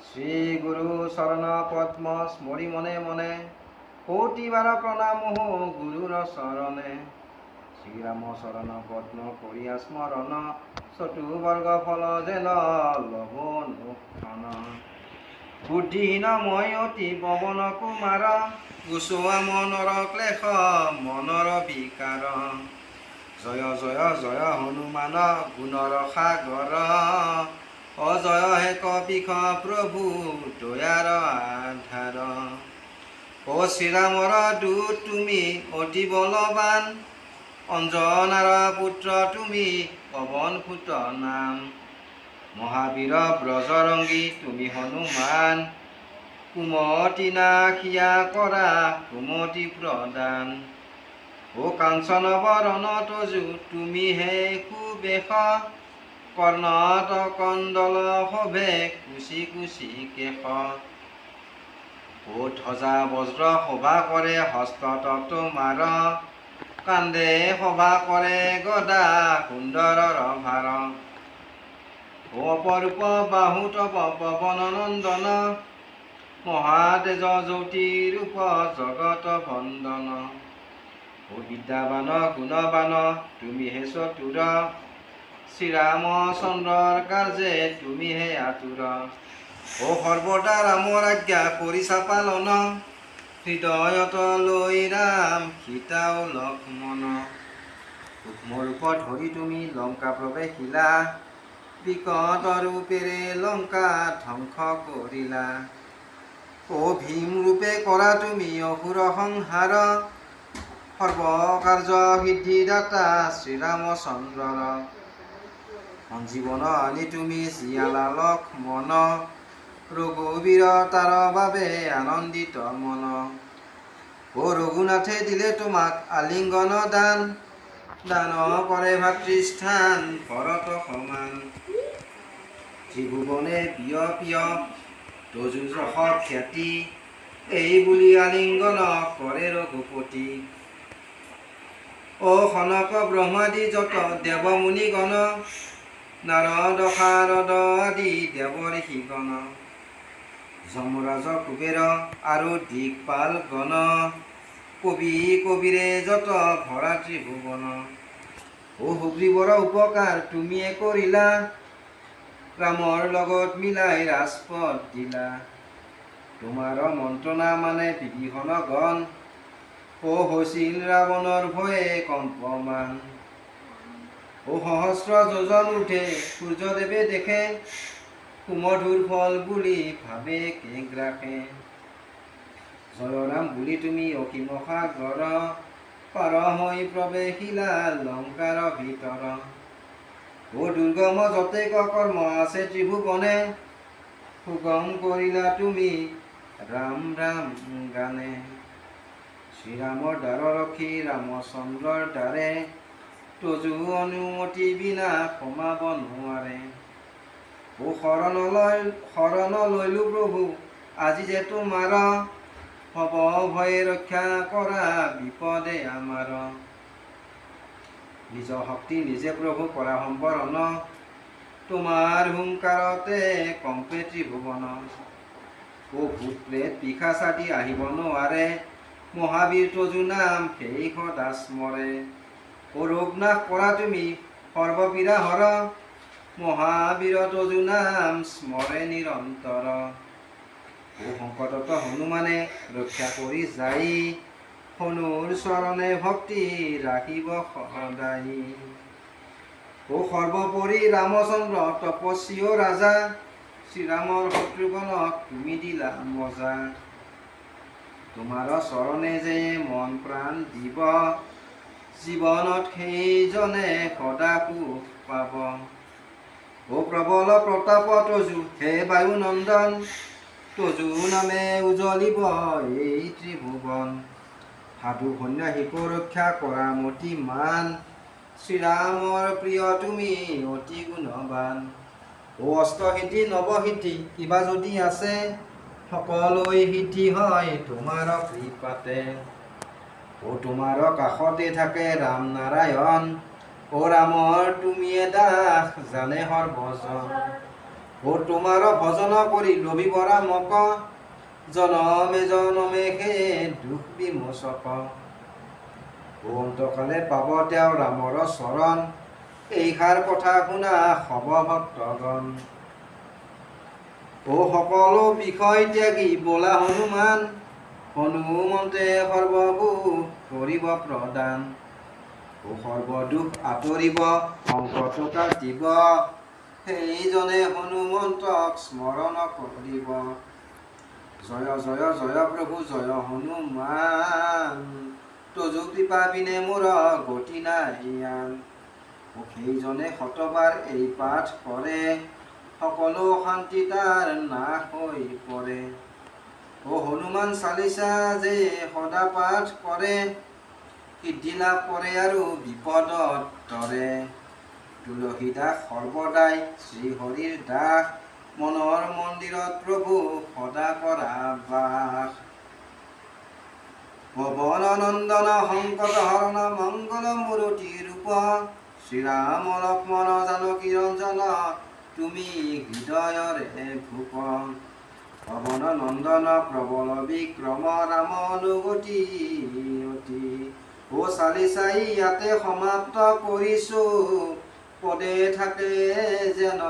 শ্ৰী গুৰু চৰণ পদ্ম স্মৰি মনে মনে কোটি বাৰ প্ৰণাম গুৰুৰ চৰণে। শ্ৰীৰাম চৰণ পদ্ম কৰিয়া স্মৰণ চতুবৰ্গ ফল যেন লভ নুক্ষণ। বুদ্ধিহীন মই অতি পৱন কুমাৰ গুচোৱা মনৰ ক্লেশ মনৰ বিকাৰ। জয় জয় জয় হনুমান গুণৰ সাগৰ অজয় হে কপিখ প্ৰভু দয়াৰ আধাৰ। অ শ্ৰীৰামৰ দূত তুমি অতি বলৱান অঞ্জনাৰ পুত্ৰ তুমি পৱন সুত নাম। মহাবীৰ ব্ৰজৰংগী তুমি হনুমান কুমতি নাশিয়া কৰা কুমতি প্ৰদান। অ কাঞ্চন বৰণ তজু তুমি হে সুবেশ কৰ্ণত কণ্ডল শোভে কুচি কুচি কেশ। অ ধ্বজা বজ্ৰ শোভা কৰে হস্তত তোমাৰ কান্ধে শোভা কৰে গদা সুন্দৰৰ ভাৰ। অ অপৰূপ বাহু তৱ পৱন নন্দন মহাতেজ জ্যোতি ৰূপ জগত বন্দন। অ বিদ্যাবান গুণবান তুমি হে চতুৰ শ্ৰীৰামচন্দ্ৰৰ কাৰ্যে তুমি হে আতুৰ। অ সৰ্বদা ৰামৰ আজ্ঞা কৰিছা পালন হৃদয়ত লৈ ৰাম সীতা ও লক্ষ্মণ। সূক্ষ্ম ৰূপ ধৰি তুমি লংকা প্ৰৱেশিলা বিকট ৰূপেৰে লংকা ধ্বংস কৰিলা। অ ভীম ৰূপে কৰা তুমি অসুৰ সংহাৰ সৰ্বকাৰ্য সিদ্ধিদাতা শ্ৰীৰামচন্দ্ৰৰ। সঞ্জীৱন আনি তুমি জীয়ালা লক্ষ্মণ ৰঘুবীৰ তাৰ বাবে আনন্দিত মন। অ ৰঘুনাথে দিলে তোমাক আলিংগন দান দান কৰে ভাতৃস্থান ভৰত সমান। ত্ৰিভুৱনে প্ৰিয় প্ৰিয় তজু যশ খ্যাতি এই বুলি আলিংগন কৰে ৰঘুপতি। অ সনক ব্ৰহ্মাদি যত দেৱ মুনিগণ নাৰদ শাৰদ আদি দেৱ ঋষিগণ যমৰাজ কুবেৰ আৰু দিকপাল গণ কবি কবিৰে যত ভৰা ত্ৰিভুৱন। অ সুগ্ৰীৱৰ উপকাৰ তুমিয়ে কৰিলা ৰামৰ লগত মিলাই ৰাজপদ দিলা। তোমাৰ মন্ত্ৰণা মানে বিভীষণ গণ অ হৈছিল ৰাৱণৰ ভয়ে কম্পমান। অ সহস্ৰ যোজন উঠে সূৰ্যদেৱে দেখে সুমধুৰ ফল বুলি ভাবে কেগ্ৰাসে। জয় ৰাম বুলি তুমি অসীম সাগৰ পাৰ হৈ প্ৰৱেশিলা লংকাৰ ভিতৰ। অ দুৰ্গম যতে কৰ্ম আছে ত্ৰিভুৱনে সুগম কৰিলা তুমি ৰাম ৰাম গানে। শ্ৰীৰামৰ দ্বাৰ ৰখি ৰামচন্দ্ৰৰ দ্বাৰে তজু অনুমতি বিনা সোমাব নোৱাৰে। অ শৰণ লৈলো প্ৰভু আজি যে তোমাৰ হব ভয়ে ৰক্ষা কৰা বিপদে আমাৰ। নিজ শক্তি নিজে প্ৰভু কৰা সম্বৰণ তোমাৰ হুংকাৰতে কম্পে ত্ৰিভুৱন। অ ভূত প্ৰেত পিশাচ আদি আহিব নোৱাৰে মহাবীৰ তজু নাম সেই সদা স্মৰে। অ ৰোগ নাশ কৰা তুমি সৰ্বপীড়া হৰ মহাবীৰ তজু নাম স্মৰে নিৰন্তৰ। অ সংকটত হনুমানে ৰক্ষা কৰি যাই হনুৰ চৰণে ভক্তি ৰাখিব সদায়। অ সৰ্বোপৰি ৰামচন্দ্ৰ তপস্বী অ ৰাজা শ্ৰীৰামৰ শত্ৰুগণক তুমি দিলা মজা। তোমাৰ চৰণে যে মন প্ৰাণ দিব জীৱনত সেইজনে সদা সুখ পাব। অ প্ৰবল প্ৰতাপ তজু হে বায়ু নন্দন তজু নামে উজলিব এই ত্ৰিভুৱন। সাধু সন্যাসীকো ৰক্ষা কৰা মতি মান শ্ৰীৰামৰ প্ৰিয় তুমি অতি গুণৱান। অ অষ্টসিদ্ধি নৱসিদ্ধি কিবা যদি আছে সকলোৱে সিদ্ধি হয় তোমাৰ কৃপাতে। অ তোমাৰ কাষতে থাকে ৰাম নাৰায়ণ অ ৰামৰ তুমিয়ে দাস জানে সৰ্বজন। ও তোমাৰ ভজন কৰি লভিবৰা মক, জনমে জনমে হে দুখ বিমোচক। ও অন্তকালে পাব তেওঁ ৰামৰ চৰণ, এইষাৰ কথা শুনা সব ভক্তগণ। ও সকলো বিষয় ত্যাগী বোলা হনুমান, হনুমন্তে সৰ্বভূ কৰিব প্ৰদান। ও সৰ্বদুখ আঁতৰিব সংকট কাটিব, সেইজনে হনুমন্তক স্মৰণ কৰিব। জয় জয় জয় প্ৰভু জয় হনুমান, তজু কৃপা বিনে মোৰ গতি নাই আন। ও সেইজনে শতবাৰ এই পাঠ কৰে, সকলো শান্তি তাৰ নাশ হৈ পৰে। ও হনুমান চালিচা যে সদা পাঠ কৰে, সিদ্ধি লাভ কৰে আৰু বিপদত তৰে। তুলসীদাস সৰ্বদাই শ্ৰীহৰিৰ দাস, মনৰ মন্দিৰত প্ৰভু সদা কৰা বাস। পৱন নন্দন সংকট হৰণ মংগল মূৰতি ৰূপ, শ্ৰীৰাম লক্ষ্মণ জানকী ৰঞ্জন, তুমি হৃদয়ৰে ভূপ। পৱন নন্দন প্ৰবল বিক্ৰম ৰাম অনুগতি অতি, ও চালিচাই ইয়াতে সমাপ্ত কৰিছো, পদে থাকে যেন